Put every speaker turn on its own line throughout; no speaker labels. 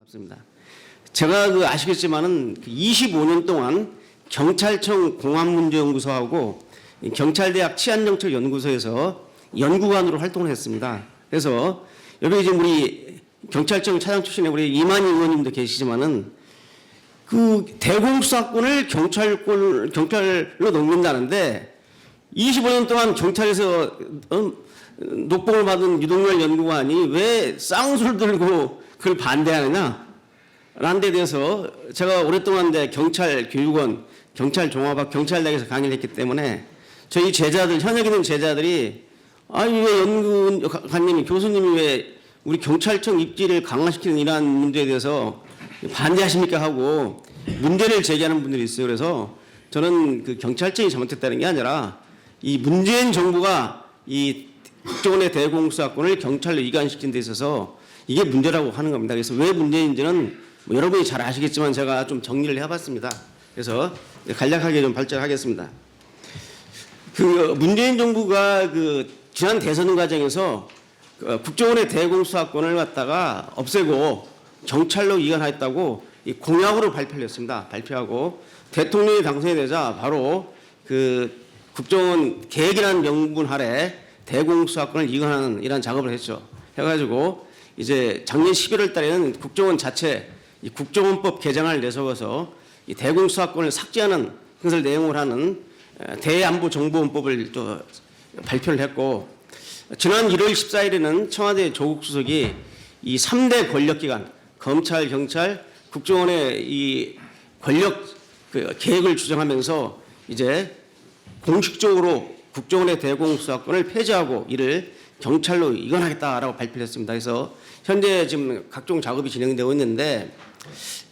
없습니다. 제가 아시겠지만은 25년 동안 경찰청 공안문제연구소하고 경찰대학 치안정책연구소에서 연구관으로 활동을 했습니다. 그래서 여기 지금 우리 경찰청 차장 출신의 우리 이만희 의원님도 계시지만은 그 대공수사권을 경찰로 넘긴다는데 25년 동안 경찰에서 녹봉을 받은 유동열 연구관이 왜 쌍수를 들고 그걸 반대하느냐? 라는 데 대해서 제가 오랫동안 경찰교육원, 경찰종합학, 경찰대학에서 강의를 했기 때문에 저희 제자들, 현역 있는 제자들이 아니 왜 연구관님이, 교수님이 왜 우리 경찰청 입지를 강화시키는 이러한 문제에 대해서 반대하십니까 하고 문제를 제기하는 분들이 있어요. 그래서 저는 그 경찰청이 잘못했다는 게 아니라 이 문재인 정부가 이 국정원의 대공수사권을 경찰로 이관시킨 데 있어서 이게 문제라고 하는 겁니다. 그래서 왜 문제인지는 여러분이 잘 아시겠지만 제가 좀 정리를 해봤습니다. 그래서 간략하게 좀 발전하겠습니다. 그 문재인 정부가 그 지난 대선 과정에서 국정원의 대공수사권을 갖다가 없애고 경찰로 이관하겠다고 이 공약으로 발표를 했습니다. 발표하고 대통령이 당선이 되자 바로 그 국정원 계획이라는 명분 아래 대공수사권을 이관하는 이런 작업을 했죠. 해가지고 이제 작년 11월 달에는 국정원 자체 이 국정원법 개정안을 내세워서 이 대공수사권을 삭제하는 것을 내용을 하는 대안보정보원법을 또 발표를 했고, 지난 1월 14일에는 청와대 조국 수석이 이 3대 권력기관 검찰, 경찰, 국정원의 이 권력 계획을 주장하면서 이제 공식적으로 국정원의 대공수사권을 폐지하고 이를 경찰로 이관하겠다라고 발표를 했습니다. 그래서 현재 지금 각종 작업이 진행되고 있는데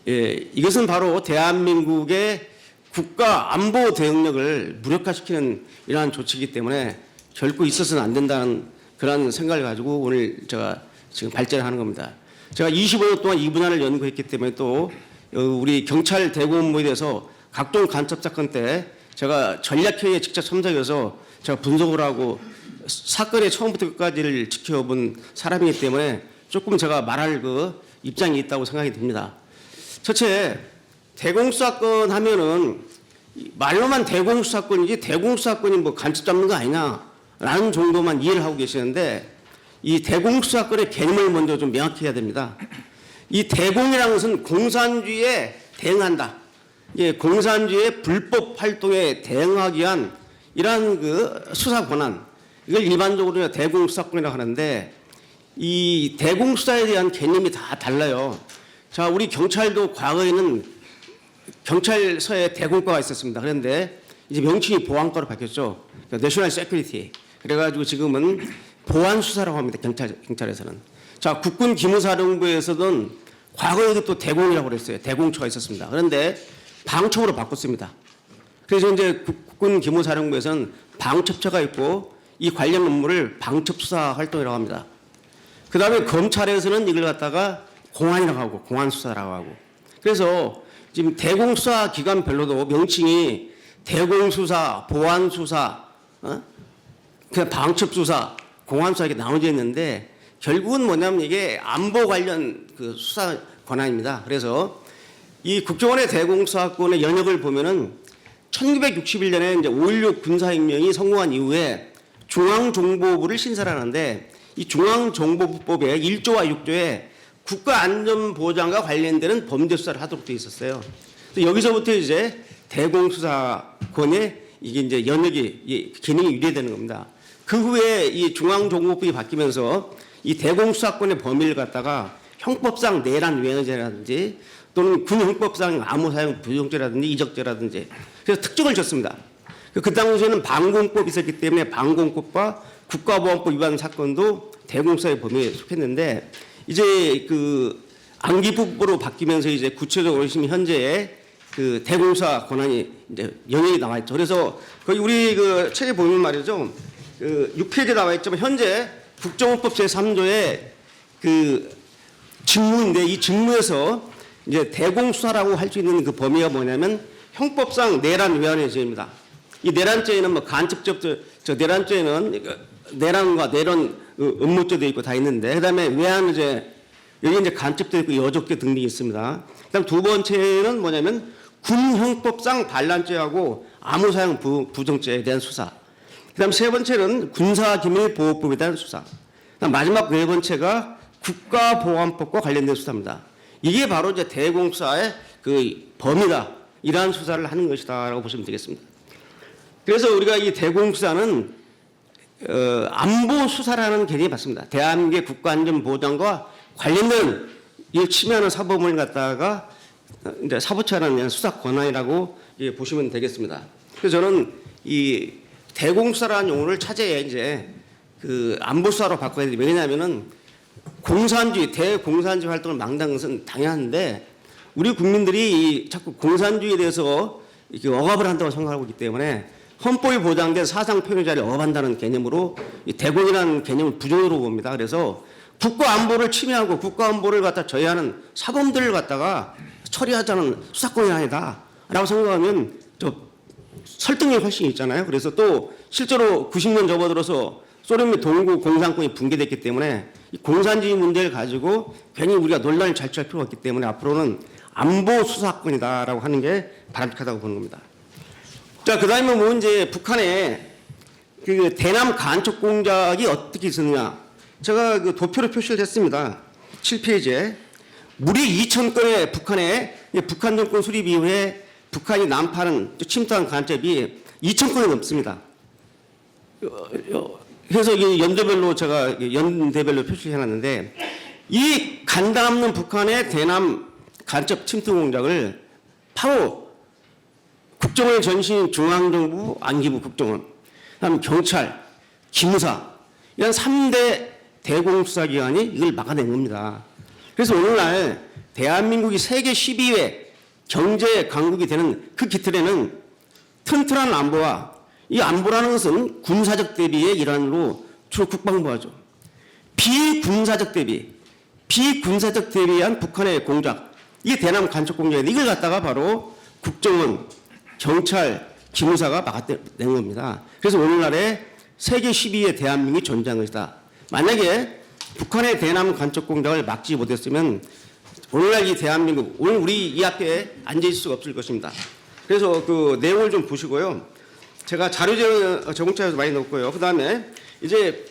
이것은 바로 대한민국의 국가 안보 대응력을 무력화시키는 이러한 조치이기 때문에 결코 있어서는 안 된다는 그런 생각을 가지고 오늘 제가 지금 발제하는 겁니다. 제가 25년 동안 이 분야를 연구했기 때문에 또 우리 경찰 대공업무에 대해서 각종 간첩 사건 때 제가 전략회의에 직접 참석해서 제가 분석을 하고 사건의 처음부터 끝까지를 지켜본 사람이기 때문에 조금 제가 말할 그 입장이 있다고 생각이 듭니다. 첫째, 대공수사권 하면은 말로만 대공수사권이지 대공수사권이 뭐 간첩 잡는 거 아니냐라는 정도만 이해를 하고 계시는데 이 대공수사권의 개념을 먼저 좀 명확히 해야 됩니다. 이 대공이라는 것은 공산주의에 대응한다. 예, 공산주의의 불법 활동에 대응하기 위한 이러한 그 수사 권한, 이걸 일반적으로 대공수사권이라고 하는데 이 대공수사에 대한 개념이 다 달라요. 자, 우리 경찰도 과거에는 경찰서에 대공과가 있었습니다. 그런데 이제 명칭이 보안과로 바뀌었죠. 내셔널 세큐리티. 그래가지고 지금은 보안수사라고 합니다. 경찰에서는. 자, 국군 기무사령부에서는 과거에도 또 대공이라고 그랬어요. 대공처가 있었습니다. 그런데 방첩으로 바꿨습니다. 그래서 이제 국군 기무사령부에서는 방첩처가 있고 이 관련 업무를 방첩수사 활동이라고 합니다. 그 다음에 검찰에서는 이걸 갖다가 공안이라고 하고 공안수사라고 하고, 그래서 지금 대공수사 기관별로도 명칭이 대공수사, 보안수사, 그냥 방첩수사, 공안수사 이렇게 나눠져 있는데 결국은 뭐냐면 이게 안보 관련 그 수사 권한입니다. 그래서 이 국정원의 대공수사권의 영역을 보면은 1961년에 이제 5.16 군사혁명이 성공한 이후에 중앙정보부를 신설하는데 이 중앙정보부법의 1조와 6조에 국가안전보장과 관련되는 범죄수사를 하도록 되어 있었어요. 여기서부터 이제 대공수사권의 이게 이제 영역이 기능이 유리되는 겁니다. 그 후에 이 중앙정보법이 바뀌면서 이 대공수사권의 범위를 갖다가 형법상 내란 외환죄라든지 또는 군형법상 암호사용 부정죄라든지 이적죄라든지 그래서 특정을 줬습니다. 그 당시에는 방공법이 있었기 때문에 방공법과 국가보안법 위반 사건도 대공수사의 범위에 속했는데 이제 그 안기부법으로 바뀌면서 이제 구체적으로 보시면 현재 그 대공수사 권한이 이제 영역이 나와 있죠. 그래서 거기 우리 그 책에 보면 말이죠. 그 6페이지에 나와 있지만 현재 국정원법 제3조의 그 직무인데 이 직무에서 이제 대공수사라고 할 수 있는 그 범위가 뭐냐면 형법상 내란 외환의 죄입니다. 이 내란죄에는 뭐 간첩죄, 저 내란죄에는 내란과 내란 음모죄도 있고 다 있는데, 그다음에 외환죄, 여기 이제 간첩도 있고 여적죄 등등이 있습니다. 그다음 두 번째는 뭐냐면 군형법상 반란죄하고 암호사용 부정죄에 대한 수사. 그다음 세 번째는 군사기밀보호법에 대한 수사. 그다음 마지막 네 번째가 국가보안법과 관련된 수사입니다. 이게 바로 이제 대공수사의 그 범위다. 이러한 수사를 하는 것이다라고 보시면 되겠습니다. 그래서 우리가 이 대공수사는 안보 수사라는 개념이 맞습니다. 대한민국의 국가안전보장과 관련된 이 침해하는 사범을 갖다가 이제 사법처라는 수사 권한이라고 보시면 되겠습니다. 그래서 저는 이 대공수사라는 용어를 차제에 이제 그 안보수사로 바꿔야 돼요. 왜냐하면은 공산주의, 대공산주의 활동을 망당한 것은 당연한데 우리 국민들이 자꾸 공산주의에 대해서 이렇게 억압을 한다고 생각하고 있기 때문에 헌법이 보장된 사상 표현의 자리를 억압한다는 개념으로 이 대공이라는 개념을 부정으로 봅니다. 그래서 국가 안보를 침해하고 국가 안보를 갖다 저해하는 사범들을 갖다가 처리하자는 수사권이 아니다라고 생각하면 저 설득력이 훨씬 있잖아요. 그래서 또 실제로 90년 접어들어서 소련 및 동구 공산권이 붕괴됐기 때문에 이 공산주의 문제를 가지고 괜히 우리가 논란을 자초할 필요가 없기 때문에 앞으로는 안보 수사권이다라고 하는 게 바람직하다고 보는 겁니다. 자, 그다음에 뭐 이제 북한의 그 대남 간첩 공작이 어떻게 있었느냐? 제가 그 도표로 표시를 했습니다. 7페이지에 무려 2,000건의 북한 정권 수립 이후에 북한이 난파하는 침투한 간첩이 2,000건이 넘습니다. 그래서 이 연도별로 제가 연대별로 표시해놨는데 이 간단 없는 북한의 대남 간첩 침투 공작을 바로 국정원의 전신 중앙정부, 안기부 국정원, 그다음 경찰, 기무사 이런 3대 대공수사기관이 이걸 막아낸 겁니다. 그래서 오늘날 대한민국이 세계 12위 경제 강국이 되는 그 기틀에는 튼튼한 안보와 이 안보라는 것은 군사적 대비의 일환으로 주로 국방부 하죠. 비군사적 대비에 한 북한의 공작, 이게 대남 간첩 공작인데 이걸 갖다가 바로 국정원, 경찰, 기무사가 막아낸 겁니다. 그래서 오늘날의 세계 12위의 대한민국이 존재한 것이다. 만약에 북한의 대남 간첩 공작을 막지 못했으면 오늘날 이 대한민국, 오늘 우리 이 앞에 앉아 있을 수가 없을 것입니다. 그래서 그 내용을 좀 보시고요. 제가 자료 제공자에서 많이 넣었고요. 그 다음에 이제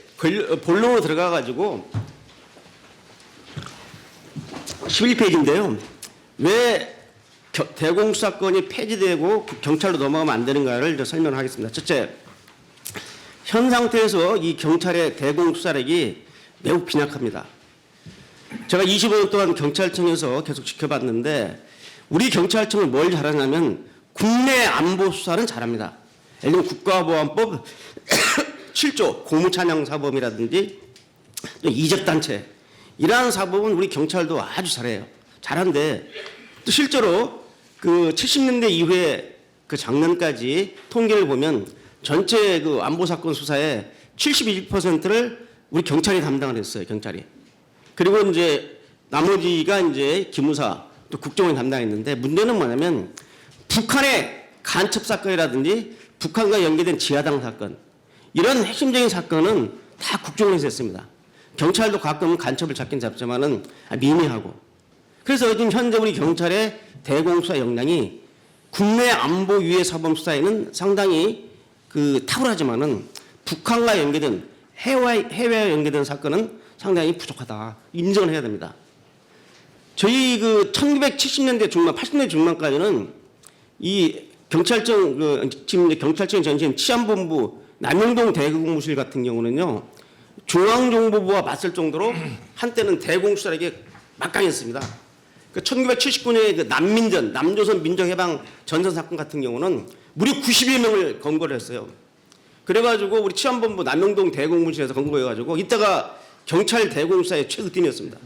본론으로 들어가가지고 11페이지인데요. 왜 대공수사권이 폐지되고 경찰로 넘어가면 안 되는가를 설명을 하겠습니다. 첫째, 현 상태에서 이 경찰의 대공수사력이 매우 빈약합니다. 제가 25년 동안 경찰청에서 계속 지켜봤는데 우리 경찰청은 뭘 잘하냐면 국내 안보 수사는 잘합니다. 예를 들면 국가보안법 7조 고무찬양사범이라든지 또 이적단체 이러한 사범은 우리 경찰도 아주 잘해요. 잘한데 또 실제로 그 70년대 이후에 그 작년까지 통계를 보면 전체 그 안보 사건 수사의 71%를 우리 경찰이 담당을 했어요. 경찰이. 그리고 이제 나머지가 이제 기무사 또 국정원이 담당했는데 문제는 뭐냐면 북한의 간첩 사건이라든지 북한과 연계된 지하당 사건 이런 핵심적인 사건은 다 국정원에서 했습니다. 경찰도 가끔 간첩을 잡긴 잡지만은 미미하고. 그래서 지금 현재 우리 경찰의 대공수사 역량이 국내 안보 유해 사범 수사에는 상당히 그 탁월하지만은 북한과 연계된 해외와 연계된 사건은 상당히 부족하다. 인정을 해야 됩니다. 저희 그 1970년대 중반, 80년대 중반까지는 이 경찰청 지금 이제 경찰청 전신 치안본부 남영동 대공무실 같은 경우는요 중앙정보부와 맞설 정도로 한때는 대공수사력이 막강했습니다. 그 1979년에 그 남민전 남조선 민족해방 전선 사건 같은 경우는 무려 91명을 검거를 했어요. 그래가지고 우리 치안본부 남영동 대공무실에서 검거해가지고 이때가 경찰 대공수사의 최극팀이었습니다.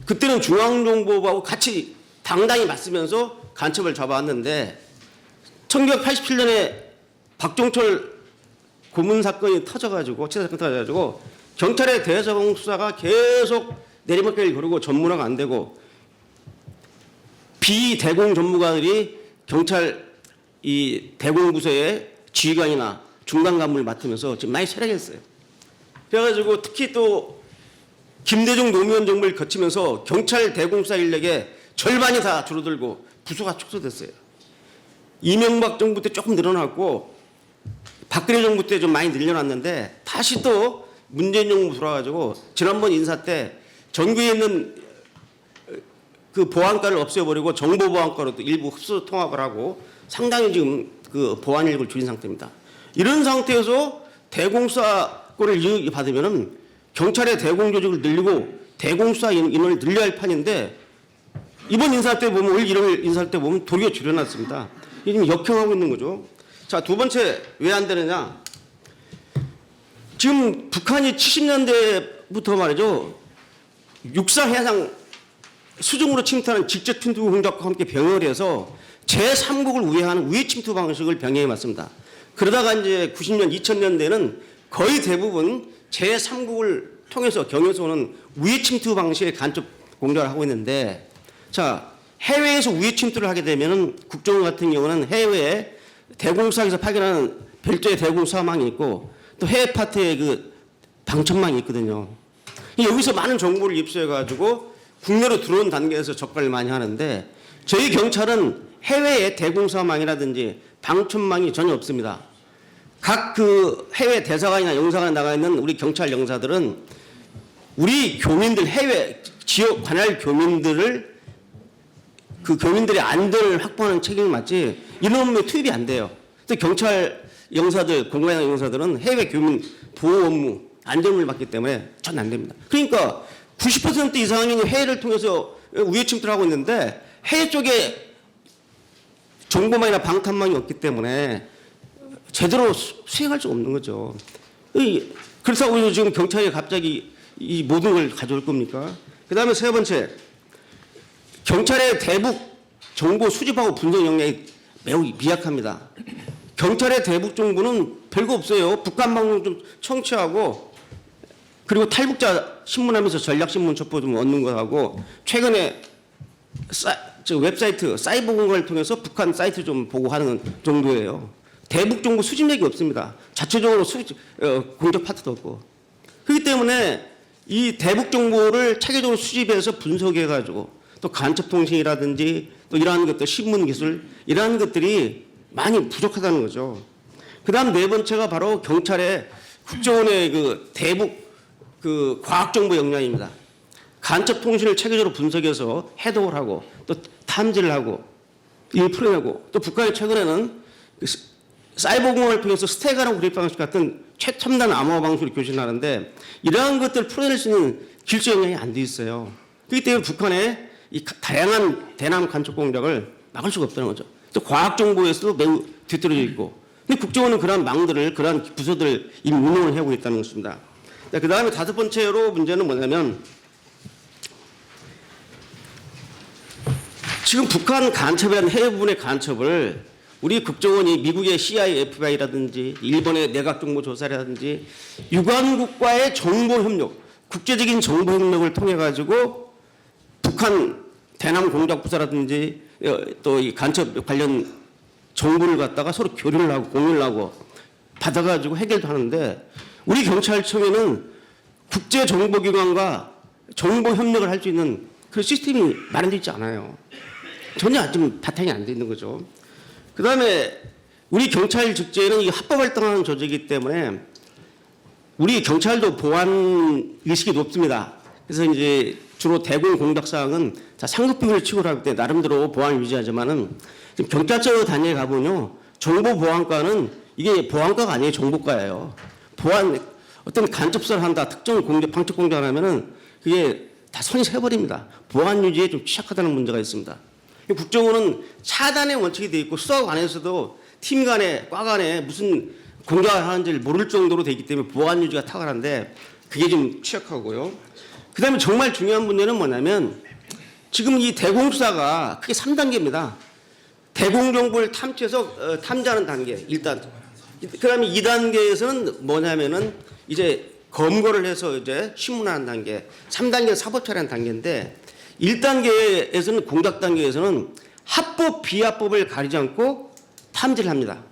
그때는 중앙정보부하고 같이 당당히 맞서면서 간첩을 잡아왔는데 1987년에 박종철 고문 사건이 터져가지고 치사 사건 터져가지고 경찰의 대공수사가 계속 내리막길 거르고 전문화가 안 되고 비대공 전무관들이 경찰 이 대공부서의 지휘관이나 중간 간부를 맡으면서 지금 많이 쇠락했어요. 그래가지고 특히 또 김대중 노무현 정부를 거치면서 경찰 대공수사 인력의 절반이 다 줄어들고 부서가 축소됐어요. 이명박 정부 때 조금 늘어났고 박근혜 정부 때 좀 많이 늘려놨는데 다시 또 문재인 정부 돌아가지고 지난번 인사 때 전국에 있는 그 보안과를 없애버리고 정보보안과로 또 일부 흡수 통합을 하고 상당히 지금 그 보안 인력을 줄인 상태입니다. 이런 상태에서 대공수사권을 받으면은 경찰의 대공조직을 늘리고 대공수사 인원을 늘려야 할 판인데 이번 인사 때 보면 올 1월 인사 때 보면 도리어 줄여놨습니다. 이게 지금 역행하고 있는 거죠. 자, 두 번째 왜 안 되느냐? 지금 북한이 70년대부터 말이죠. 육상 해상 수중으로 침투하는 직접 침투 공작과 함께 병행을 해서 제3국을 우회하는 우회 침투 방식을 병행해 왔습니다. 그러다가 이제 90년, 2000년대는 거의 대부분 제3국을 통해서 경유해서 오는 우회 침투 방식의 간첩 공작을 하고 있는데 자, 해외에서 우회 침투를 하게 되면은 국정원 같은 경우는 해외에 대공수사에서 파견하는 별도의 대공수사망이 있고 또 해외 파트에 그 방첩망이 있거든요. 여기서 많은 정보를 입수해가지고 국내로 들어온 단계에서 적발을 많이 하는데 저희 경찰은 해외에 대공수사망이라든지 방첩망이 전혀 없습니다. 각 그 해외 대사관이나 영사관에 나가 있는 우리 경찰 영사들은 우리 교민들 해외 지역 관할 교민들을 그 교민들의 안전을 확보하는 책임을 맡지 이런 업무에 투입이 안 돼요. 또 경찰 영사들, 공관장 영사들은 해외 교민 보호 업무, 안전을 맡기 때문에 전 안 됩니다. 그러니까 90% 이상이 해외를 통해서 우회 침투를 하고 있는데 해외 쪽에 정보망이나 방탄망이 없기 때문에 제대로 수행할 수가 없는 거죠. 그렇다고 해서 지금 경찰이 갑자기 이 모든 걸 가져올 겁니까? 그 다음에 세 번째, 경찰의 대북 정보 수집하고 분석 역량이 매우 미약합니다. 경찰의 대북 정보는 별거 없어요. 북한 방송 좀 청취하고 그리고 탈북자 신문하면서 전략신문 첩보 좀 얻는 거하고 최근에 웹사이트 사이버 공간을 통해서 북한 사이트 좀 보고 하는 정도예요. 대북 정보 수집력이 없습니다. 자체적으로 공적 파트도 없고. 그렇기 때문에 이 대북 정보를 체계적으로 수집해서 분석해가지고 또 간첩통신이라든지 또 이러한 것들 신문기술 이러한 것들이 많이 부족하다는 거죠. 그 다음 네 번째가 바로 경찰의 국정원의 그 대북 그 과학정보 역량입니다. 간첩통신을 체계적으로 분석해서 해독을 하고 또 탐지를 하고 이걸 풀어내고 또 북한이 최근에는 사이버 공간을 통해서 스테가랑 그래프 방식 같은 최첨단 암호화 방식으로 교신하는데 이러한 것들을 풀어낼 수 있는 길수 역량이 안 돼 있어요. 그렇기 때문에 북한의 이 다양한 대남 간첩 공작을 막을 수가 없다는 거죠. 또 과학 정보에서도 매우 뒤떨어져 있고, 근데 국정원은 그러한 망들을 그러한 부서들을 이미 운영을 해오고 있다는 것입니다. 그 다음에 다섯 번째로 문제는 뭐냐면 지금 북한 간첩에 대한 해외 부분의 간첩을 우리 국정원이 미국의 CIA, FBI라든지 일본의 내각정보조사라든지 유관국과의 정보협력, 국제적인 정보협력을 통해 가지고 북한 대남 공작부사라든지 또 이 간첩 관련 정보를 갖다가 서로 교류를 하고 공유를 하고 받아가지고 해결도 하는데 우리 경찰청에는 국제정보기관과 정보협력을 할 수 있는 그런 시스템이 마련되어 있지 않아요. 전혀 좀 바탕이 안 돼 있는 거죠. 그 다음에 우리 경찰 직제는 이 합법 활동하는 조직이기 때문에 우리 경찰도 보안 의식이 높습니다. 그래서 이제 주로 대공 공작 사항은 다 상급 비율을 치고 하기 때문에 나름대로 보안을 유지하지만은 지금 경찰서 단위에 가보면요 정보보안과는 이게 보안과가 아니에요 정보과예요. 보안 어떤 간접사를 한다 특정 공작 방첩 공작을 하면은 그게 다 선이 새버립니다. 보안 유지에 좀 취약하다는 문제가 있습니다. 국정원은 차단의 원칙이 되어 있고 수사관에서도 팀 간에 과 간에 무슨 공작을 하는지를 모를 정도로 되어 있기 때문에 보안 유지가 탁월한데 그게 좀 취약하고요. 그 다음에 정말 중요한 문제는 뭐냐면 지금 이 대공수사가 크게 3단계입니다. 대공정보를 탐지해서 탐지하는 단계 일단 그 다음에 2단계에서는 뭐냐면은 이제 검거를 해서 이제 신문하는 단계 3단계는 사법처리하는 단계인데 1단계에서는 공작 단계에서는 합법 비합법을 가리지 않고 탐지를 합니다.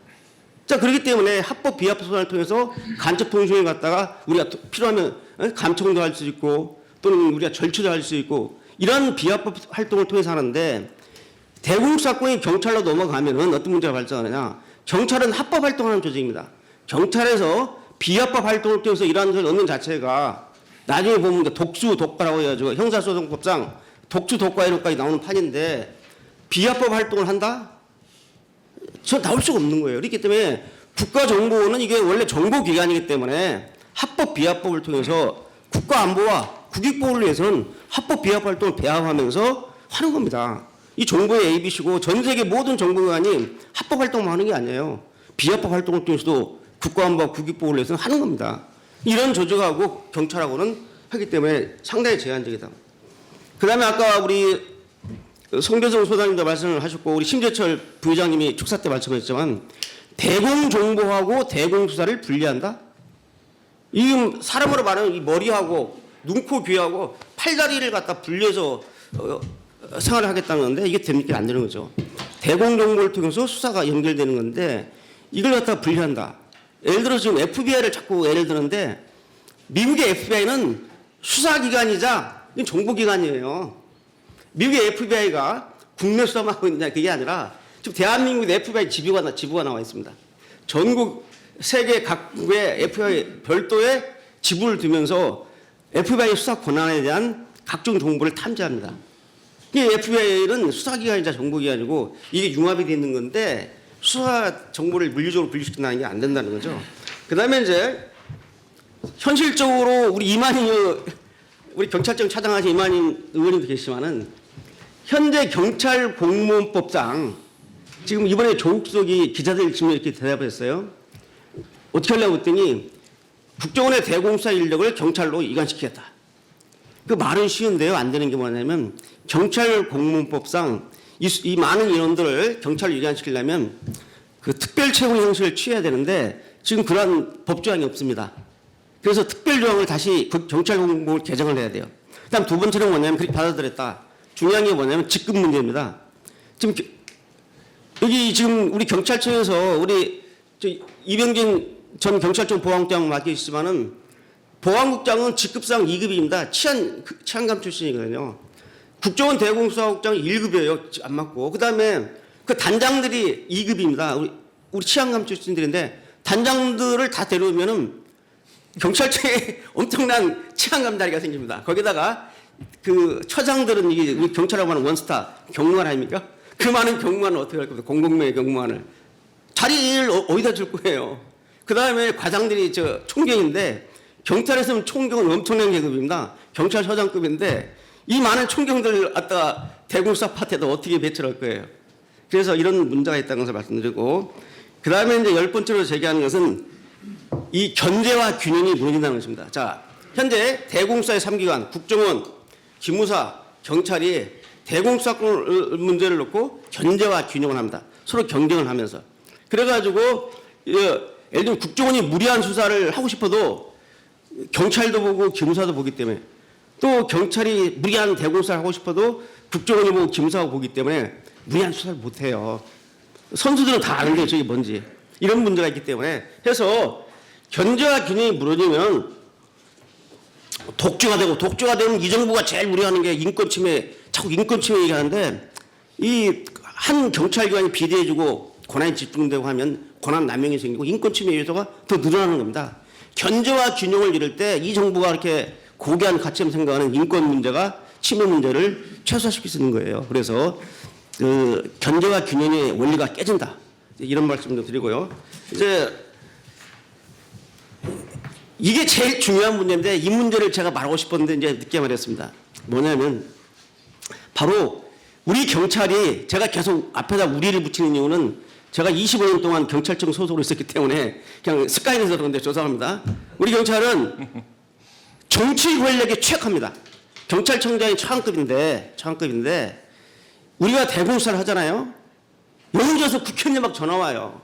자 그렇기 때문에 합법 비합법 소환을 통해서 간첩 통신을 갖다가 우리가 필요하면 감청도 할 수 있고 또는 우리가 절취를 할 수 있고 이런 비합법 활동을 통해서 하는데 대공수사권이 경찰로 넘어가면은 어떤 문제가 발생하느냐. 경찰은 합법 활동하는 조직입니다. 경찰에서 비합법 활동을 통해서 이러한 것을 얻는 자체가 나중에 보면 독수 독과라고 해가지고 형사소송법상 독수 독과이론까지 나오는 판인데 비합법 활동을 한다? 저 나올 수가 없는 거예요. 그렇기 때문에 국가정보원은 이게 원래 정보기관이기 때문에 합법 비합법을 통해서 국가안보와 국익보호를 위해서는 합법 비합 활동을 배합하면서 하는 겁니다. 이 정보의 ABC고 전 세계 모든 정보기관이 합법 활동만 하는 게 아니에요. 비합법 활동을 통해서도 국가안보와 국익보호를 위해서는 하는 겁니다. 이런 조직하고 경찰하고는 하기 때문에 상당히 제한적이다. 그 다음에 아까 우리 송대성 소장님도 말씀을 하셨고 우리 심재철 부회장님이 축사 때 말씀하셨지만 대공정보하고 대공수사를 분리한다? 이 사람으로 말하면 이 머리하고 눈, 코, 귀하고 팔다리를 갖다 분리해서 생활을 하겠다는 건데 이게 됩니까? 안 되는 거죠. 대공정보를 통해서 수사가 연결되는 건데 이걸 갖다 분리한다. 예를 들어 지금 FBI를 자꾸 예를 드는데 미국의 FBI는 수사기관이자 정보기관이에요. 미국의 FBI가 국내 수사만 하고 있냐 그게 아니라 지금 대한민국의 FBI 지부가 나와 있습니다. 전국 세계 각국의 FBI 별도의 지부를 두면서 FBI 수사 권한에 대한 각종 정보를 탐지합니다. 이 FBI는 수사기관이자 정보기관이고 이게 융합이 되어 있는 건데 수사 정보를 물리적으로 분리시킨다는 게 안 된다는 거죠. 그 다음에 이제 현실적으로 우리 경찰청 차장하신 이만희 의원님도 계시지만은 현재 경찰 공무원법상 지금 이번에 조국석이 기자들 질문에 이렇게 대답했어요. 어떻게 하려고 했더니 국정원의 대공수사 인력을 경찰로 이관시키겠다. 그 말은 쉬운데요. 안 되는 게 뭐냐면 경찰 공무원법상 이 많은 인원들을 경찰로 이관시키려면 그 특별 채용 형식을 취해야 되는데 지금 그러한 법조항이 없습니다. 그래서 특별조항을 다시 경찰 공무원을 개정을 해야 돼요. 그다음 두 번째는 뭐냐면 그렇게 받아들였다. 중요한 게 뭐냐면 직급 문제입니다. 지금 여기 지금 우리 경찰청에서 우리 이병진 전 경찰청 보안국장 맡기시지만은 보안국장은 직급상 2급입니다. 치안감 출신이거든요. 국정원 대공수사국장 1급이에요. 안 맞고. 그다음에 그 단장들이 2급입니다. 우리 치안감 출신들인데 단장들을 다 데려오면은 경찰청에 엄청난 치안감 자리가 생깁니다. 거기다가 그 처장들은 이게 우리 경찰하고 하는 원스타 경무관 아닙니까? 그 많은 경무관을 어떻게 할 겁니까? 공공명의 경무관을. 자리를 어디다 줄 거예요? 그 다음에 과장들이 총경인데 경찰에서는 총경은 엄청난 계급입니다. 경찰서장급인데 이 많은 총경들을 갖다가 대공수사 파트에다 어떻게 배치할 거예요? 그래서 이런 문제가 있다는 것을 말씀드리고 그 다음에 이제 10번째로 제기하는 것은 이 견제와 균형이 무너진다는 것입니다. 자, 현재 대공수사의 3기관 국정원, 기무사, 경찰이 대공수사권 문제를 놓고 견제와 균형을 합니다. 서로 경쟁을 하면서. 그래가지고 예를 들면 국정원이 무리한 수사를 하고 싶어도 경찰도 보고 기무사도 보기 때문에 또 경찰이 무리한 대공수사를 하고 싶어도 국정원이 보고 기무사가 보기 때문에 무리한 수사를 못해요. 선수들은 다 아는데 저게 뭔지. 이런 문제가 있기 때문에 해서 견제와 균형이 무너지면 독주가 되면 이 정부가 제일 우려하는 게 인권 침해, 자꾸 인권 침해 얘기하는데 이 한 경찰기관이 비대해지고 권한이 집중되고 하면 권한 남용이 생기고 인권 침해 요소가 더 늘어나는 겁니다. 견제와 균형을 이룰 때 이 정부가 이렇게 고귀한 가치를 생각하는 인권 문제가 침해 문제를 최소화시킬 수 있는 거예요. 그래서 그 견제와 균형의 원리가 깨진다. 이런 말씀도 드리고요. 이제 이게 제일 중요한 문제인데 이 문제를 제가 말하고 싶었는데 이제 늦게 말했습니다. 뭐냐면 바로 우리 경찰이 제가 계속 앞에다 우리를 붙이는 이유는 제가 25년 동안 경찰청 소속으로 있었기 때문에 그냥 습관이 돼서 그런데 죄송합니다. 우리 경찰은 정치 권력에 취약합니다. 경찰청장이 최하급인데 우리가 대공수사를 하잖아요. 영주에서 국회의원이 막 전화 와요.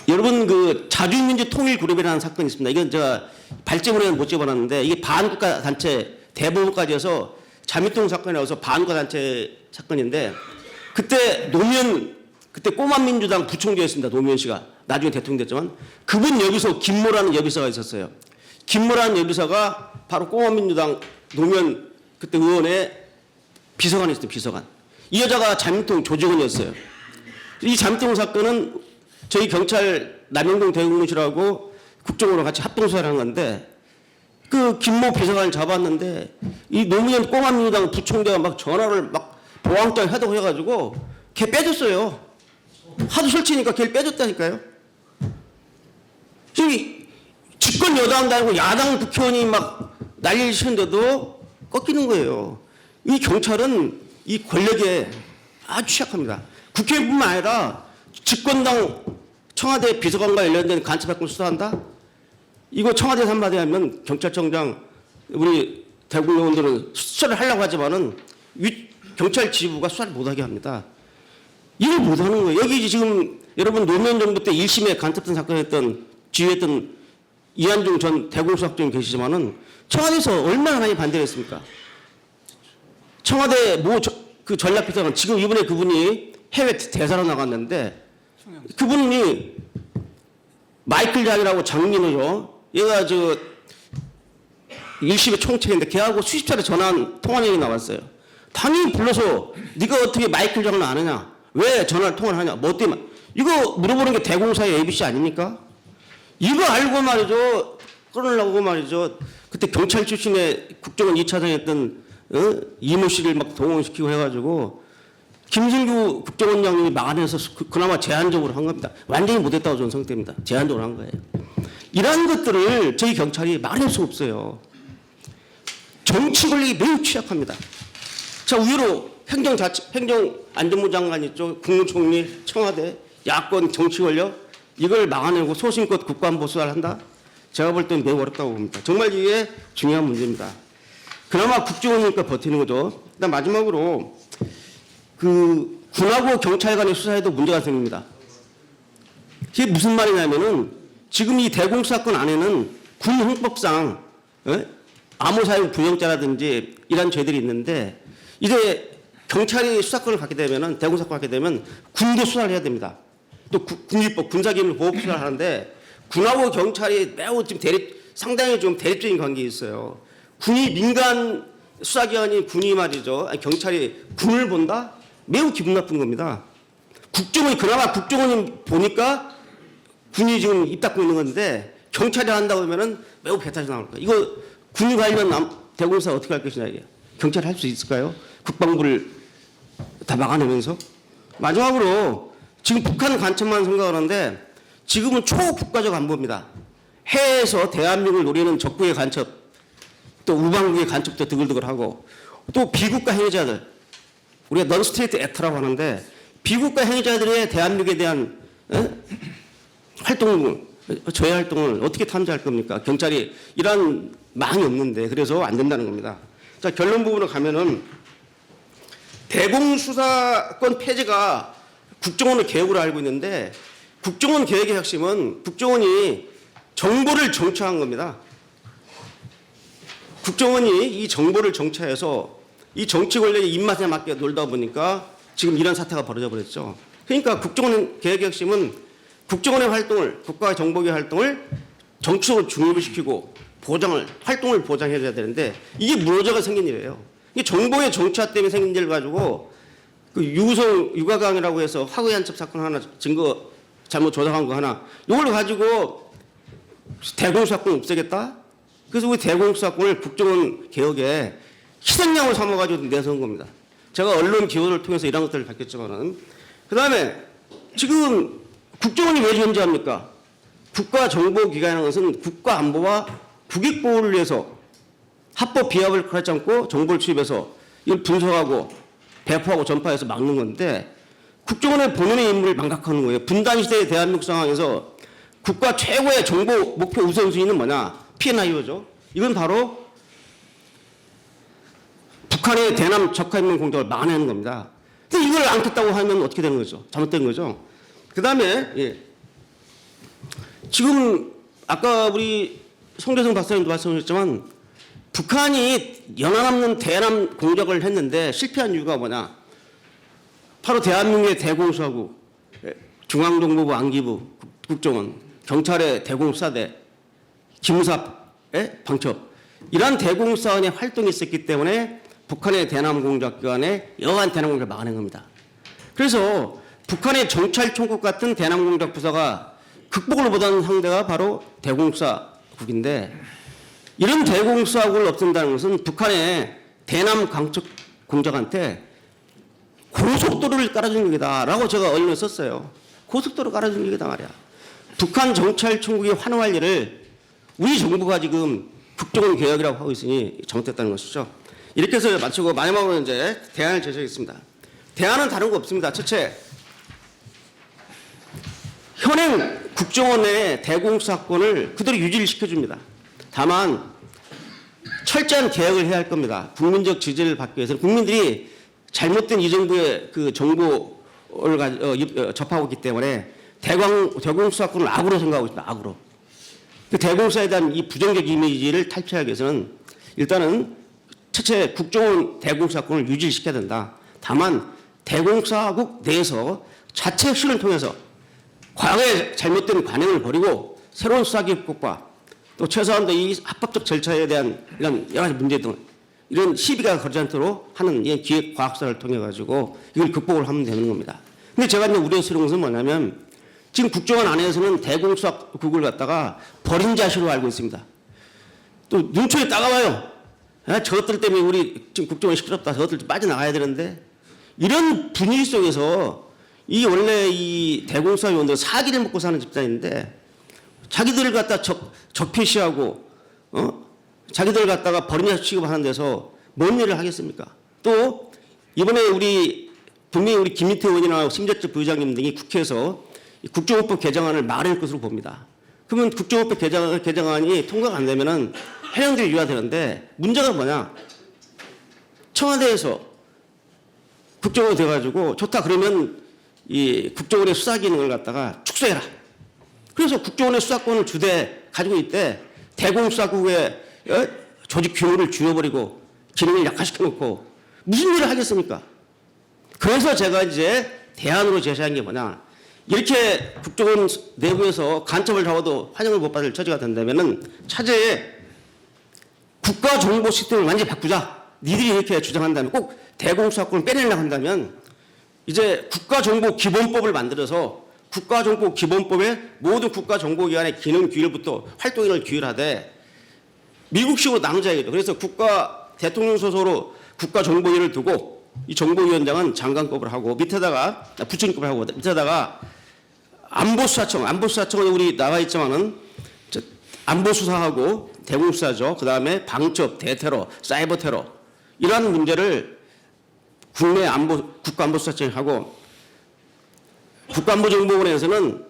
여러분 그 자주민주 통일그룹이라는 사건이 있습니다. 이건 제가 발제문에는 못 집어놨는데 이게 반국가 단체 대법원까지 해서 자미통 사건이 나와서 반국가 단체 사건인데 그때 그때 꼬만민주당 부총재였습니다. 노무현 씨가 나중에 대통령 됐지만 그분 여기서 김모라는 여비서가 있었어요. 김모란 여비서가 바로 꼬마민주당 노무현 그때 의원의 비서관이었어요. 비서관. 이 여자가 잠입동 조직원이었어요. 이 잠입동 사건은 저희 경찰 남영동 대공무실하고 국정원으로 같이 합동수사를 한 건데 그 김모 비서관을 잡았는데 이 노무현 꼬마민주당 부총재가 막 전화를 막 보안장 하다고 해가지고 걔 빼줬어요. 하도 설치니까 걔를 빼줬다니까요. 지금 집권 여당도 아니고 야당 국회의원이 막 난리를 치는데도 꺾이는 거예요. 이 경찰은 이 권력에 아주 취약합니다. 국회뿐만 아니라 집권당 청와대 비서관과 관련된 간첩 사건 수사한다? 이거 청와대에서 한마디 하면 경찰청장 우리 대구 의원들은 수사를 하려고 하지만은 경찰 지휘부가 수사를 못하게 합니다. 이걸 못하는 거예요. 여기 지금 여러분 노무현 정부 때 1심에 간첩된 사건 했던 지휘했던 이한중 전 대공수석장 계시지만은 청와대에서 얼마나 많이 반대를 했습니까? 청와대 그 전략비서관 지금 이번에 그분이 해외 대사로 나갔는데 그분이 마이클 장이라고 장민호죠. 얘가 저 1심의 총책인데 걔하고 수십 차례 통화 내용이 나왔어요. 당연히 불러서 네가 어떻게 마이클 장을 아느냐? 왜 전화를 통화를 하냐? 뭐 때문에? 이거 물어보는 게 대공사의 ABC 아닙니까? 이거 알고 말이죠. 끊으려고 말이죠. 그때 경찰 출신의 국정원 2차장 했던 이모 씨를 막 동원시키고 해가지고 김승규 국정원장님이 막아내서 그나마 제한적으로 한 겁니다. 완전히 못했다고 저는 생각됩니다. 제한적으로 한 거예요. 이러한 것들을 저희 경찰이 막아낼 수 없어요. 정치 권력이 매우 취약합니다. 자, 의외로 행정안전부 장관 있죠. 국무총리, 청와대, 야권 정치 권력 이걸 막아내고 소신껏 국가안보 수사를 한다? 제가 볼 때는 매우 어렵다고 봅니다. 정말 이게 중요한 문제입니다. 그나마 국정원이니까 버티는 거죠. 그다음 마지막으로 그 군하고 경찰 간의 수사에도 문제가 생깁니다. 이게 무슨 말이냐면은 지금 이 대공사건 안에는 군 형법상 암호 사용 부영죄라든지 이런 죄들이 있는데 이제 경찰이 수사권을 갖게 되면은 대공사건을 갖게 되면 군도 수사를 해야 됩니다. 또 국립법 군사기밀 보호 수사를 하는데 군하고 경찰이 매우 지금 상당히 좀 대립적인 관계에 있어요. 군이 민간 수사기관이 군이 말이죠. 아니, 경찰이 군을 본다? 매우 기분 나쁜 겁니다. 국정원이 그나마 국정원이 보니까 군이 지금 입 닫고 있는 건데 경찰이 한다고 하면은 매우 배타지 나올 거예요. 이거 군 관련 대공사 어떻게 할 것이냐 이게. 경찰이 할 수 있을까요? 국방부를 다 막아내면서. 마지막으로 지금 북한 간첩만 생각하는데 지금은 초국가적 안보입니다. 해외에서 대한민국을 노리는 적국의 간첩, 또 우방국의 간첩도 드글드글하고 또 비국가 행위자들, 우리가 넌스테이트 액트라고 하는데 비국가 행위자들의 대한민국에 대한 저해 활동을 어떻게 탐지할 겁니까? 경찰이 이런 망이 없는데 그래서 안 된다는 겁니다. 자, 결론 부분으로 가면은 대공수사권 폐지가 국정원의 개혁으로 알고 있는데 국정원 개혁의 핵심은 국정원이 정보를 정치화한 겁니다. 국정원이 이 정보를 정치해서 이 정치 권력의 입맛에 맞게 놀다 보니까 지금 이런 사태가 벌어져 버렸죠. 그러니까 국정원 개혁의 핵심은 국정원의 활동을 국가 정보계 활동을 정치적으로 중립을 시키고 활동을 보장해줘야 되는데 이게 무너져가 생긴 일이에요. 이게 정보의 정치화 때문에 생긴 일 가지고 그 유가강이라고 해서 화훼 간첩 사건 하나 증거 잘못 조작한 거 하나 이걸 가지고 대공수사권 없애겠다? 그래서 우리 대공수사권을 국정원 개혁에 희생양을 삼아가지고 내세운 겁니다. 제가 언론 기호를 통해서 이런 것들을 밝혔지만은 그 다음에 지금 국정원이 왜 존재합니까? 국가정보기관이라는 것은 국가안보와 국익보호를 위해서 합법 비합을 가르지 않고 정보를 취입해서 이걸 분석하고 배포하고 전파해서 막는 건데 국정원의 본연의 임무를 망각하는 거예요. 분단시대의 대한민국 상황에서 국가 최고의 정보 목표 우선순위는 뭐냐? PNIO죠. 이건 바로 북한의 대남 적화인민 공격을 막아내는 겁니다. 근데 이걸 안겠다고 하면 어떻게 되는 거죠? 잘못된 거죠. 그 다음에 지금 아까 우리 송대성 박사님도 말씀하셨지만 북한이 연하남는 대남 공격을 했는데 실패한 이유가 뭐냐? 바로 대한민국의 대공수사국, 중앙정보부, 안기부, 국정원, 경찰의 대공수사대, 기무사에 방첩 이러한 대공사원의 활동이 있었기 때문에 북한의 대남 공작 기간에 여한 대남 공작을 막아낸 겁니다. 그래서 북한의 정찰총국 같은 대남 공작 부사가 극복을 못하는 상대가 바로 대공사국인데 이런 대공사국을 없앤다는 것은 북한의 대남 강척 공작한테 고속도로를 깔아주는 얘기다라고 제가 언론에 썼어요. 고속도로 깔아주는 얘기다 말이야. 북한 정찰총국이 환호할 일을 우리 정부가 지금 국정원 개혁이라고 하고 있으니 잘못됐다는 것이죠. 이렇게 해서 마치고 마지막으로 이제 대안을 제시하겠습니다. 대안은 다른 거 없습니다. 첫째, 현행 국정원의 대공사권을 그대로 유지를 시켜줍니다. 다만 철저한 개혁을 해야 할 겁니다. 국민적 지지를 받기 위해서는 국민들이 잘못된 이 정부의 그 정보를 접하고 있기 때문에 대공수사권을 악으로 생각하고 있습니다. 악으로. 그 대공사에 대한 이 부정적 이미지를 탈피하기 위해서는 일단은 첫째 국정원 대공수사권을 유지시켜야 된다. 다만 대공사국 내에서 자체 혁신을 통해서 과거의 잘못된 관행을 버리고 새로운 수사기획국과 또 최소한도 이 합법적 절차에 대한 이런 여러 가지 문제 등 이런 시비가 거리지 않도록 하는 이 기획 과학사를 통해 가지고 이걸 극복을 하면 되는 겁니다. 근데 제가 이제 우려스러운 것은 뭐냐면 지금 국정원 안에서는 대공수사국을 갖다가 버린 자시로 알고 있습니다. 또 눈초리 따가워요. 저것들 때문에 우리 지금 국정원이 시끄럽다. 저것들 좀 빠져나가야 되는데 이런 분위기 속에서 이 원래 이 대공수사 요원들 사기를 먹고 사는 집단인데 자기들을 갖다 적폐시하고 자기들 갖다가 버린 자식 취급하는 데서 뭔 일을 하겠습니까? 또 이번에 분명히 우리 김민태 의원이나 심재철 부의장님 등이 국회에서 국정원법 개정안을 마련할 것으로 봅니다. 그러면 국정원법 개정안이 통과가 안 되면은 해령들이 유화되는데 문제가 뭐냐? 청와대에서 국정원이 돼가지고 좋다 그러면 이 국정원의 수사 기능을 갖다가 축소해라. 그래서 국정원의 수사권을 주되 가지고 있대 대공수사국의 조직 규모를 줄여버리고 기능을 약화시켜놓고 무슨 일을 하겠습니까? 그래서 제가 이제 대안으로 제시한 게 뭐냐? 이렇게 국정원 내부에서 간첩을 잡아도 환영을 못 받을 처지가 된다면은 차제에 국가정보 시스템을 완전히 바꾸자. 니들이 이렇게 주장한다면 꼭 대공수사권을 빼내려고 한다면 이제 국가정보기본법을 만들어서 국가정보기본법에 모든 국가정보기관의 기능 규율부터 활동인을 규율하되 미국식으로 나누자이죠. 그래서 대통령 소속으로 국가정보위를 두고 이 정보위원장은 장관급을 하고 밑에다가 부총리급을 하고 밑에다가 안보수사청은 우리 나와 있지만은 안보수사하고 대공수사죠. 그 다음에 방첩, 대테러, 사이버 테러 이러한 문제를 국내 국가안보수사청이 하고 국가안보정보원에서는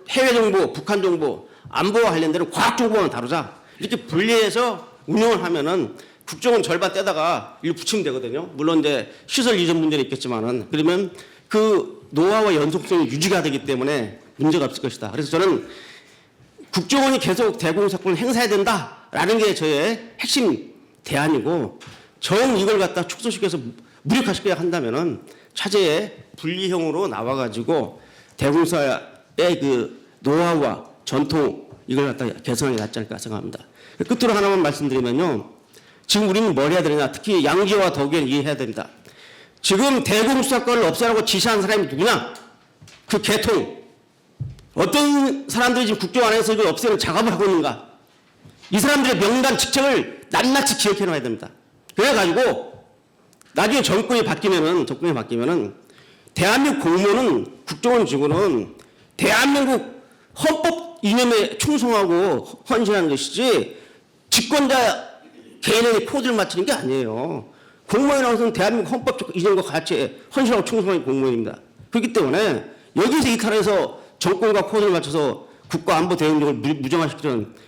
해외정보, 북한정보, 안보와 관련된 과학정보만 다루자. 이렇게 분리해서 운영을 하면은 국정원 절반 떼다가 일로 붙이면 되거든요. 물론 이제 시설 이전 문제는 있겠지만은 그러면 그 노하우와 연속성이 유지가 되기 때문에 문제가 없을 것이다. 그래서 저는 국정원이 계속 대공사권을 행사해야 된다라는 게 저의 핵심 대안이고 이걸 갖다 축소시켜서 무력화시켜야 한다면은 차제에 분리형으로 나와가지고 대공사의 그 노하우와 전통 이걸 갖다 개선하는 게 낫지 않을까 생각합니다. 끝으로 하나만 말씀드리면요. 지금 우리는 뭘 해야 되느냐. 특히 양지와 덕에는 이해해야 됩니다. 지금 대공수사권을 없애라고 지시한 사람이 누구냐. 그 계통. 어떤 사람들이 지금 국정 안에서 이걸 없애는 작업을 하고 있는가. 이 사람들의 명단 직책을 낱낱이 기억해 놔야 됩니다. 그래가지고 나중에 정권이 바뀌면은 대한민국 공무원은 국정원 직원은 대한민국 헌법 이념에 충성하고 헌신하는 것이지 집권자 개인에게 포즈를 맞추는 게 아니에요. 공무원이라고서는 대한민국 헌법적 이념과 가치에 헌신하고 충성하는 공무원입니다. 그렇기 때문에 여기서 이탈해서 정권과 포즈를 맞춰서 국가안보 대응력을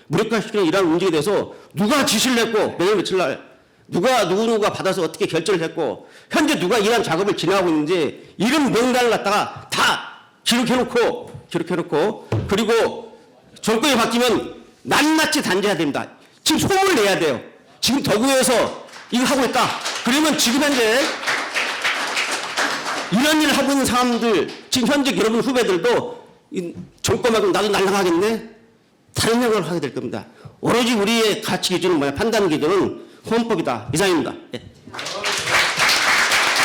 무력화시키는 이러한 움직임에 대해서 누가 지시를 했고 매일 며칠 날 누구가 받아서 어떻게 결정을 했고 현재 누가 이러한 작업을 진행하고 있는지 이런 명단을 갖다가 다 기록해놓고 그리고 정권이 바뀌면 낱낱이 단죄해야 됩니다. 지금 소문을 내야 돼요. 지금 덕우에서 이거 하고 있다. 그러면 지금 현재 이런 일을 하고 있는 사람들 지금 현재 여러분 후배들도 정권만큼 나도 날라가겠네. 다른 역할을 하게 될 겁니다. 오로지 우리의 가치 기준은 뭐냐? 판단 기준은 헌법이다. 이상입니다. 예.